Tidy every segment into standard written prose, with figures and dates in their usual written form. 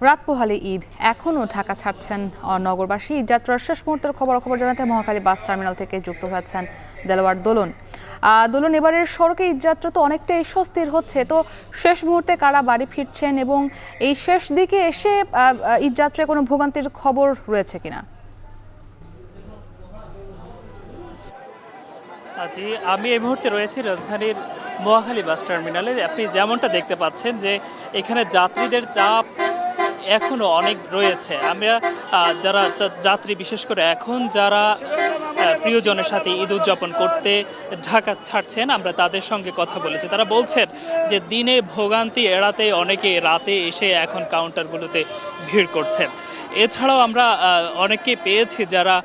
রাত পোহালে ঈদ, এখনও ঢাকা ছাড়ছেন নগরবাসী। ঈদযাত্রার শেষ মুহূর্তের খবর জানাতে মহাখালী বাস টার্মিনাল থেকে যুক্ত হয়েছেন দেলোয়ার দোলন। দোলন, এবারের সড়কে ঈদযাত্রা তো অনেকটাই স্বস্তির হচ্ছে, তো শেষ মুহূর্তে কারা বাড়ি ফিরছেন এবং এই শেষ দিকে এসে ঈদযাত্রায় কোনো ভোগান্তির খবর রয়েছে কিনা? জি, আমি এই মুহূর্তে রয়েছি রাজধানীর মহাখালী বাস টার্মিনালে। আপনি যেমনটা দেখতে পাচ্ছেন যে এখানে যাত্রীদের চাপ এখনও অনেক রয়েছে। আমরা যারা যাত্রী, বিশেষ করে এখন যারা প্রিয়জনের সাথে ঈদ উদযাপন করতে ঢাকা ছাড়ছেন, আমরা তাদের সঙ্গে কথা বলেছি। তারা বলছেন যে দিনে ভোগান্তি এড়াতে অনেকে রাতে এসে এখন কাউন্টারগুলোতে ভিড় করছেন। এছাড়াও আমরা অনেককে পেয়েছি যারা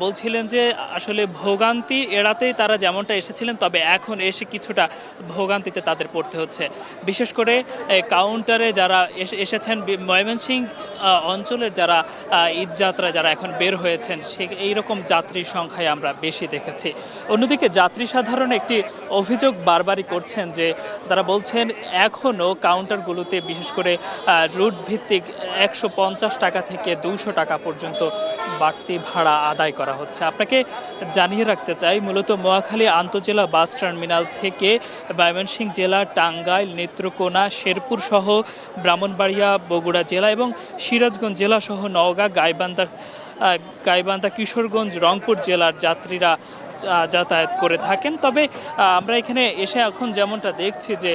বলছিলেন যে আসলে ভোগান্তি এড়াতেই তারা যেমনটা এসেছিলেন, তবে এখন এসে কিছুটা ভোগান্তিতে তাদের পড়তে হচ্ছে। বিশেষ করে কাউন্টারে যারা এসেছেন, ময়মনসিংহ অঞ্চলের যারা ঈদযাত্রা যারা এখন বের হয়েছেন, এইরকম যাত্রীর সংখ্যায় আমরা বেশি দেখেছি। অন্যদিকে যাত্রী সাধারণ একটি অভিযোগ বারবারই করছেন যে তারা বলছেন এখনও কাউন্টারগুলোতে বিশেষ করে রুট ভিত্তিক 150 টাকা থেকে 200 টাকা পর্যন্ত বাড়তি ভাড়া আদায় করা হচ্ছে। আপনাকে জানিয়ে রাখতে চাই, মূলত মহাখালী আন্তজেলা বাস টার্মিনাল থেকে ময়মনসিংহ জেলা, টাঙ্গাইল, নেত্রকোনা, শেরপুর সহ ব্রাহ্মণবাড়িয়া, বগুড়া জেলা এবং সিরাজগঞ্জ জেলা সহ নওগাঁ, গাইবান্ধা, কিশোরগঞ্জ, রংপুর জেলার যাত্রীরা যাতায়াত করে থাকেন। তবে আমরা এখানে এসে এখন যেমনটা দেখছি যে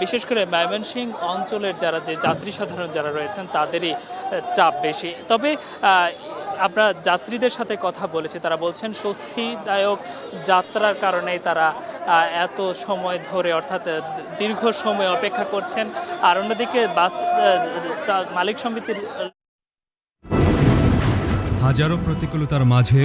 বিশেষ করে ময়মনসিংহ অঞ্চলের যে যাত্রী সাধারণ যারা রয়েছেন তাদেরই চাপ বেশি। তবে আমরা যাত্রীদের সাথে কথা বলেছি, তারা বলছেন স্বস্তিদায়ক যাত্রার কারণেই তারা এত সময় ধরে, অর্থাৎ দীর্ঘ সময় অপেক্ষা করছেন। আর অন্যদিকে বাস মালিক সমিতির হাজারো প্রতিকূলতার মাঝে